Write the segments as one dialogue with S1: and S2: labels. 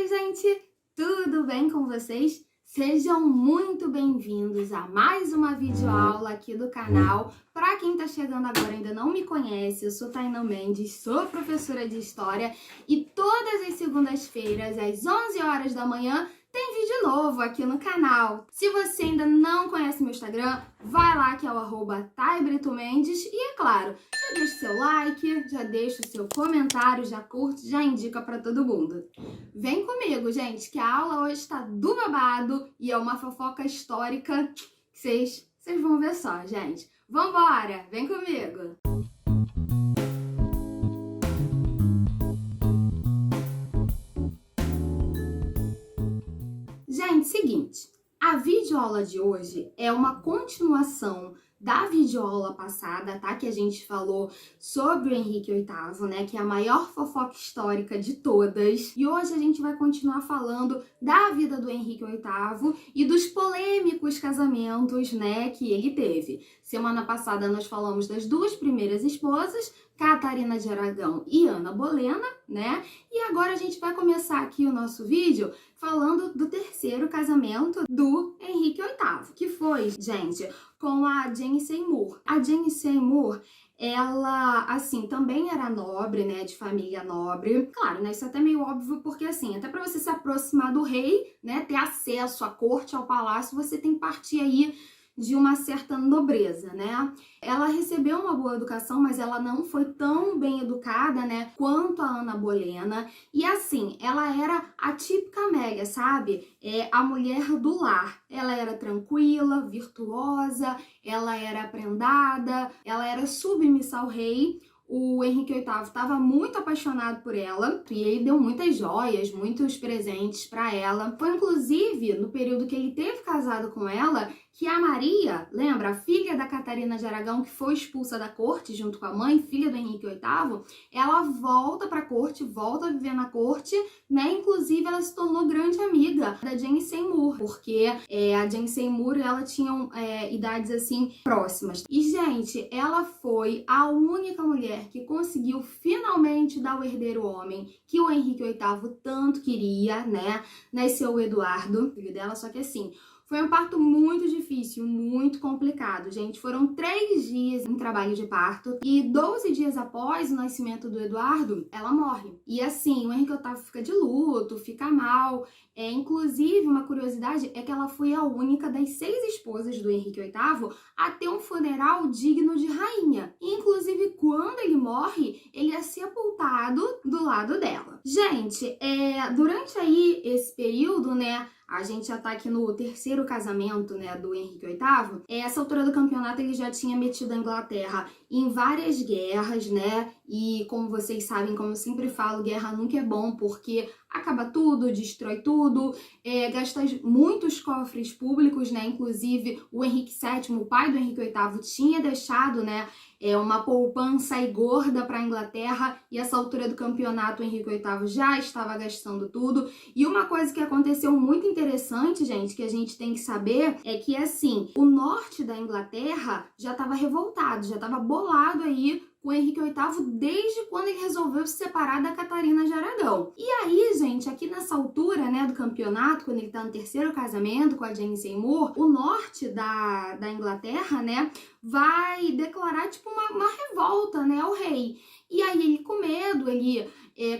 S1: Oi, gente! Tudo bem com vocês? Sejam muito bem-vindos a mais uma videoaula aqui do canal. Para quem tá chegando agora e ainda não me conhece, eu sou Tainá Mendes, sou professora de História e todas as segundas-feiras, às 11 horas da manhã, tem vídeo novo aqui no canal. Se você ainda não conhece meu Instagram, vai lá que é o @TaiBritoMendes e, é claro, já deixa o seu like, já deixa o seu comentário, já curte, já indica para todo mundo. Vem comigo, gente, que a aula hoje está do babado e é uma fofoca histórica que vocês vão ver só, gente. Vambora, vem comigo! Gente, seguinte, a videoaula de hoje é uma continuação da videoaula passada, tá? Que a gente falou sobre o Henrique VIII, né? Que é a maior fofoca histórica de todas. E hoje a gente vai continuar falando da vida do Henrique VIII e dos polêmicos casamentos, né? Que ele teve. Semana passada nós falamos das duas primeiras esposas, Catarina de Aragão e Ana Bolena, né? E agora a gente vai começar aqui o nosso vídeo falando do terceiro casamento do Henrique VIII, que foi, gente, com a Jane Seymour. A Jane Seymour, ela, assim, também era nobre, né, de família nobre. Claro, né, isso é até meio óbvio, porque, assim, até para você se aproximar do rei, né, ter acesso à corte, ao palácio, você tem que partir aí de uma certa nobreza, né? Ela recebeu uma boa educação, mas ela não foi tão bem educada, né, quanto a Ana Bolena. E assim, ela era a típica Amélia, sabe? A mulher do lar. Ela era tranquila, virtuosa, ela era prendada, ela era submissa ao rei. O Henrique VIII estava muito apaixonado por ela e ele deu muitas joias, muitos presentes para ela. Foi inclusive no período que ele teve casado com ela que a Maria, lembra, a filha da Catarina de Aragão, que foi expulsa da corte junto com a mãe, filha do Henrique VIII, ela volta para a corte, volta a viver na corte, né? Inclusive ela se tornou grande amiga da Jane Seymour, porque a Jane Seymour, ela tinha idades assim próximas. E, gente, ela foi a única mulher que conseguiu finalmente dar o herdeiro homem que o Henrique VIII tanto queria, né? Nasceu o Eduardo, filho dela, só que assim, foi um parto muito difícil, muito complicado, gente. Foram 3 dias em trabalho de parto e 12 dias após o nascimento do Eduardo, ela morre. E assim, o Henrique VIII fica de luto, fica mal. Inclusive, uma curiosidade é que ela foi a única das 6 esposas do Henrique VIII a ter um funeral digno de rainha. E, inclusive, quando ele morre, ele é sepultado do lado dela. Gente, durante aí esse período, né, a gente já tá aqui no terceiro casamento, né, do Henrique VIII. Essa altura do campeonato ele já tinha metido a Inglaterra em várias guerras, né? E como vocês sabem, como eu sempre falo, guerra nunca é bom porque acaba tudo, destrói tudo, gasta muitos cofres públicos, né? Inclusive o Henrique VII, o pai do Henrique VIII, tinha deixado, né, uma poupança aí gorda para a Inglaterra e essa altura do campeonato o Henrique VIII já estava gastando tudo. E uma coisa que aconteceu muito interessante, gente, que a gente tem que saber é que, assim, o norte da Inglaterra já estava revoltado, já estava bolado aí com o Henrique VIII desde quando ele resolveu se separar da Catarina de Aragão. E aí, gente, aqui nessa altura, né, do campeonato, quando ele tá no terceiro casamento com a Jane Seymour, o norte da Inglaterra, né, vai declarar, tipo, uma revolta, né, ao rei. E aí ele, com medo, ele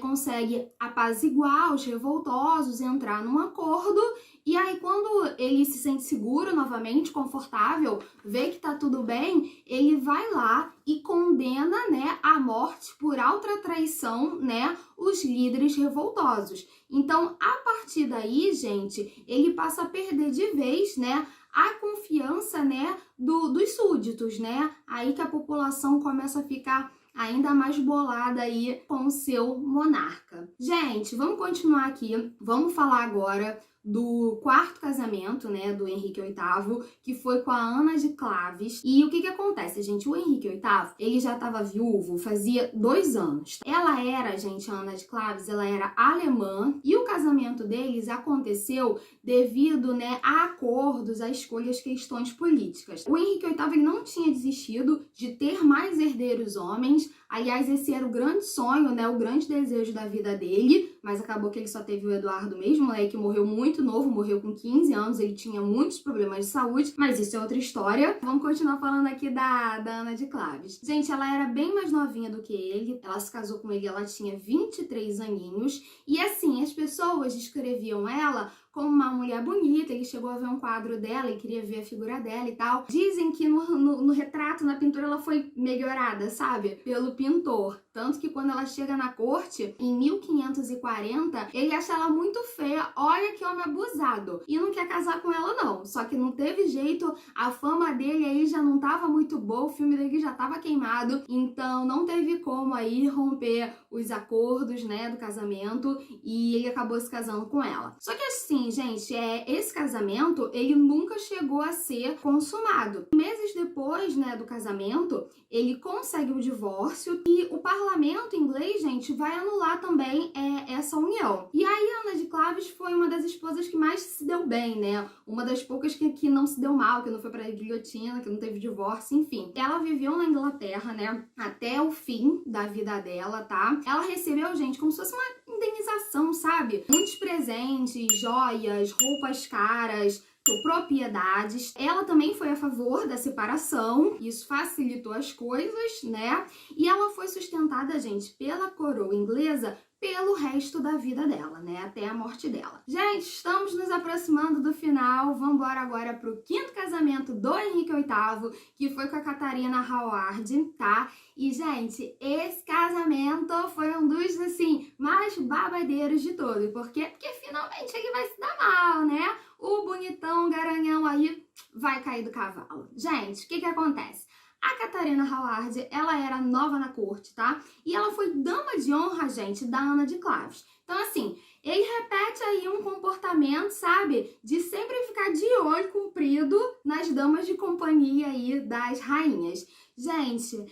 S1: consegue apaziguar os revoltosos, entrar num acordo. E aí, quando ele se sente seguro novamente, confortável, vê que tá tudo bem, ele vai lá e condena, né, à morte por alta traição, né, os líderes revoltosos. Então, a partir daí, gente, ele passa a perder de vez, né, a confiança, né, dos súditos, né? Aí que a população começa a ficar ainda mais bolada aí com o seu monarca. Gente, vamos continuar aqui. Vamos falar agora do quarto casamento, né, do Henrique VIII, que foi com a Ana de Claves. E o que acontece, gente? O Henrique VIII, ele já estava viúvo fazia 2 anos. Ela era, gente, a Ana de Claves, ela era alemã e o casamento deles aconteceu devido, né, a acordos, a escolhas, questões políticas. O Henrique VIII ele não tinha desistido de ter mais herdeiros homens, Aliás, esse era o grande sonho, né, o grande desejo da vida dele, mas acabou que ele só teve o Eduardo mesmo, né, que morreu muito novo, morreu com 15 anos, ele tinha muitos problemas de saúde, mas isso é outra história. Vamos continuar falando aqui da Ana de Claves. Gente, ela era bem mais novinha do que ele, ela se casou com ele, ela tinha 23 aninhos, e assim, as pessoas descreviam ela como uma mulher bonita. Ele chegou a ver um quadro dela e queria ver a figura dela e tal. Dizem que no retrato, na pintura, ela foi melhorada, sabe? Pelo pintor. Tanto que quando ela chega na corte, em 1540, ele acha ela muito feia. Olha que homem abusado. E não quer casar com ela, não. Só que não teve jeito, a fama dele aí já não tava muito boa, o filme dele já tava queimado. Então não teve como aí romper os acordos, né, do casamento. E ele acabou se casando com ela. Só que assim, gente, esse casamento, ele nunca chegou a ser consumado. Meses depois, né, do casamento, ele consegue o divórcio e o parlamento inglês, gente, vai anular também essa união. E aí, Ana de Claves foi uma das esposas que mais se deu bem, né? Uma das poucas que não se deu mal, que não foi pra guilhotina, que não teve divórcio, enfim. Ela viveu na Inglaterra, né, até o fim da vida dela, tá? Ela recebeu, gente, como se fosse uma indenização, sabe? Muitos presentes, joias, roupas caras, propriedades. Ela também foi a favor da separação, isso facilitou as coisas, né? E ela foi sustentada, gente, pela coroa inglesa pelo resto da vida dela, né? Até a morte dela. Gente, estamos nos aproximando do final. Vamos embora agora pro quinto casamento do Henrique VIII, que foi com a Catarina Howard, tá? E, gente, esse casamento foi um dos, assim, mais babadeiros de todos. Por quê? Porque finalmente ele vai se dar mal, né? O bonitão garanhão aí vai cair do cavalo. Gente, o que acontece? A Catarina Howard, ela era nova na corte, tá? E ela foi dama de honra, gente, da Ana de Claves. Então, assim, ele repete aí um comportamento, sabe? De sempre ficar de olho comprido nas damas de companhia aí das rainhas. Gente,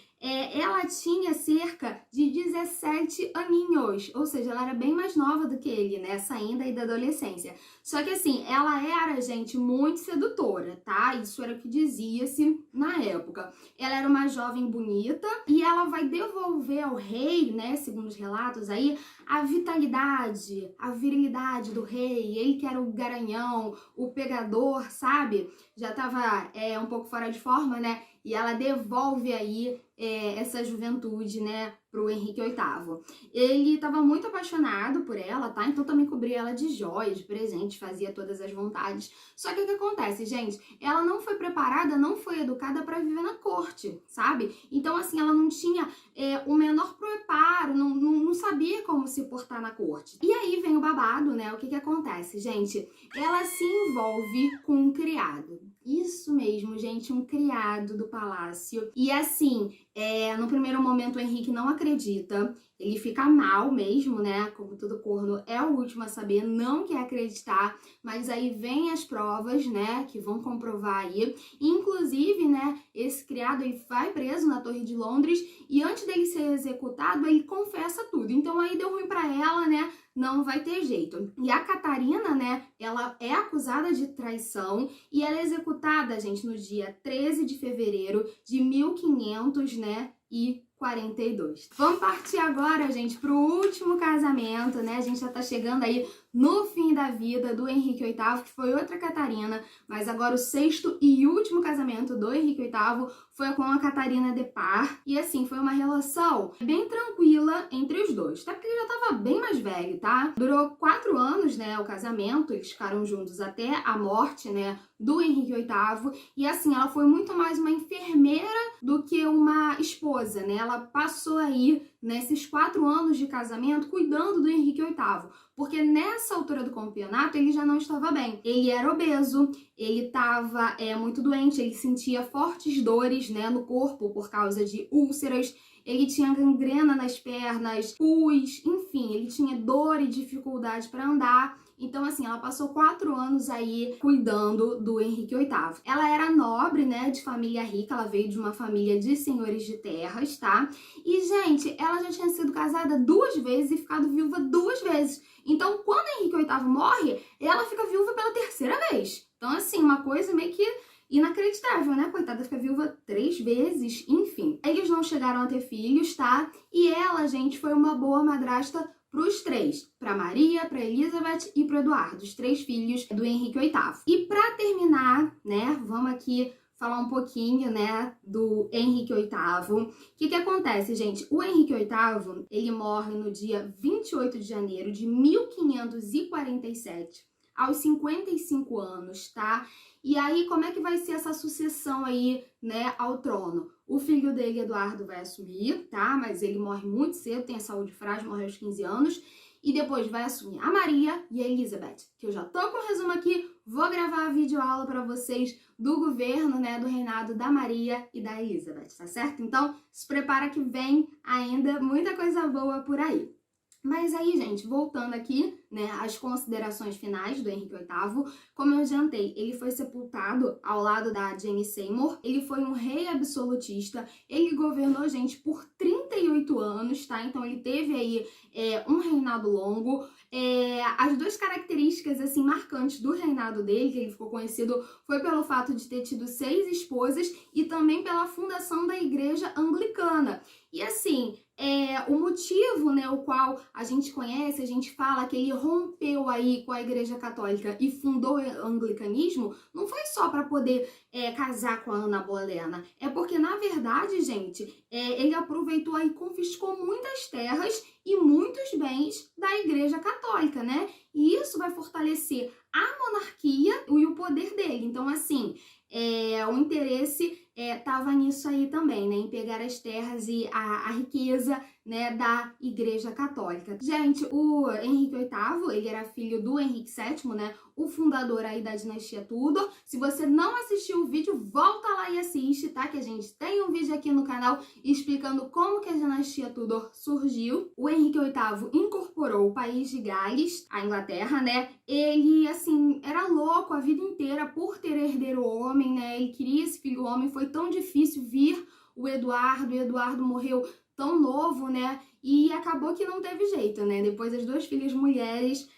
S1: ela tinha cerca de 17 aninhos, ou seja, ela era bem mais nova do que ele, né? Saindo aí da adolescência. Só que assim, ela era, gente, muito sedutora, tá? Isso era o que dizia-se na época. Ela era uma jovem bonita e ela vai devolver ao rei, né, segundo os relatos aí, a vitalidade, a virilidade do rei. Ele que era o garanhão, o pegador, sabe? Já tava um pouco fora de forma, né? E ela devolve aí essa juventude, né, pro Henrique VIII. Ele estava muito apaixonado por ela, tá? Então também cobria ela de joias, de presentes, fazia todas as vontades. Só que o que acontece, gente? Ela não foi preparada, não foi educada para viver na corte, sabe? Então, assim, ela não tinha o menor preparo, não sabia como se portar na corte. E aí vem o babado, né? O que acontece, gente? Ela se envolve com um criado. Isso mesmo, gente, um criado do palácio. E assim, no primeiro momento o Henrique não acredita, ele fica mal mesmo, né? Como todo corno é o último a saber, não quer acreditar, mas aí vem as provas, né? Que vão comprovar aí. Inclusive, né? Esse criado, ele vai preso na Torre de Londres e antes dele ser executado, ele confessa tudo. Então aí deu ruim pra ela, né? Não vai ter jeito. E a Catarina, né, ela é acusada de traição e ela é executada, gente, no dia 13 de fevereiro de 1500, né, e 42. Vamos partir agora, gente, pro último casamento, né? A gente já tá chegando aí no fim da vida do Henrique VIII, que foi outra Catarina, mas agora o sexto e último casamento do Henrique VIII foi com a Catarina de Par. E assim, foi uma relação bem tranquila entre os dois, até porque ele já tava bem mais velho, tá? Durou 4 anos, né, o casamento, eles ficaram juntos até a morte, né, do Henrique VIII. E assim, ela foi muito mais uma enfermeira do que uma esposa, né? Ela passou aí, nesses 4 anos de casamento, cuidando do Henrique VIII. Porque nessa altura do campeonato, ele já não estava bem. Ele era obeso, ele estava muito doente, ele sentia fortes dores, né, no corpo por causa de úlceras. Ele tinha gangrena nas pernas, pus, enfim, ele tinha dor e dificuldade para andar. Então, assim, ela passou 4 anos aí cuidando do Henrique VIII. Ela era nobre, né, de família rica, ela veio de uma família de senhores de terras, tá? E, gente, ela já tinha sido casada 2 vezes e ficado viúva 2 vezes. Então, quando Henrique VIII morre, ela fica viúva pela 3ª vez. Então, assim, uma coisa meio que inacreditável, né? Coitada, fica viúva 3 vezes, enfim. Eles não chegaram a ter filhos, tá? E ela, gente, foi uma boa madrasta para os três, para Maria, para Elizabeth e para Eduardo, os 3 filhos do Henrique VIII. E para terminar, né, vamos aqui falar um pouquinho, né, do Henrique VIII. O que acontece, gente? O Henrique VIII, ele morre no dia 28 de janeiro de 1547, aos 55 anos, tá? E aí, como é que vai ser essa sucessão aí, né, ao trono? O filho dele, Eduardo, vai assumir, tá? Mas ele morre muito cedo, tem a saúde frágil, morre aos 15 anos. E depois vai assumir a Maria e a Elizabeth, que eu já tô com o resumo aqui, vou gravar a videoaula para vocês do governo, né, do reinado da Maria e da Elizabeth, tá certo? Então, se prepara que vem ainda muita coisa boa por aí. Mas aí, gente, voltando aqui, né, às considerações finais do Henrique VIII, como eu adiantei, ele foi sepultado ao lado da Jane Seymour, ele foi um rei absolutista, ele governou, gente, por 38 anos, tá? Então ele teve aí um reinado longo. As 2 características, assim, marcantes do reinado dele, que ele ficou conhecido, foi pelo fato de ter tido 6 esposas e também pela fundação da igreja anglicana. E assim, o motivo, né, o qual a gente conhece, a gente fala que ele rompeu aí com a Igreja Católica e fundou o anglicanismo, não foi só para poder casar com a Ana Bolena, é porque, na verdade, gente, ele aproveitou e confiscou muitas terras e muitos bens da Igreja Católica, né? E isso vai fortalecer a monarquia e o poder dele. Então, assim, o interesse estava nisso aí também, né? Em pegar as terras e a riqueza, né, da Igreja Católica. Gente, o Henrique VIII, ele era filho do Henrique VII, né? O fundador aí da dinastia Tudor. Se você não assistiu o vídeo, volta lá e assiste, tá? Que a gente tem um vídeo aqui no canal explicando como que a dinastia Tudor surgiu. O Henrique VIII incorporou o país de Gales, a Inglaterra, né? Ele, assim, era louco a vida inteira por ter herdeiro homem, né? Ele queria esse filho homem, foi tão difícil vir o Eduardo morreu tão novo, né? E acabou que não teve jeito, né? Depois as 2 filhas mulheres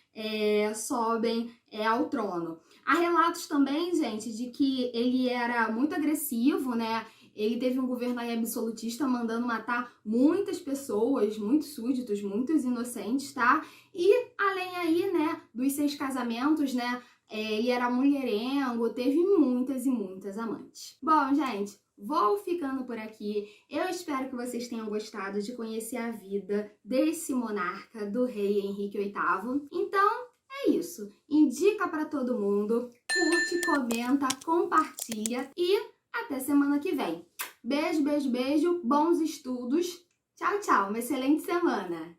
S1: sobem ao trono. Há relatos também, gente, de que ele era muito agressivo, né? Ele teve um governo aí absolutista, mandando matar muitas pessoas, muitos súditos, muitos inocentes, tá? E além aí, né, dos 6 casamentos, né? Ele era mulherengo, teve muitas e muitas amantes. Bom, gente, vou ficando por aqui. Eu espero que vocês tenham gostado de conhecer a vida desse monarca, do rei Henrique VIII. Então, é isso. Indica para todo mundo, curte, comenta, compartilha e até semana que vem. Beijo, beijo, beijo, bons estudos. Tchau, tchau, uma excelente semana!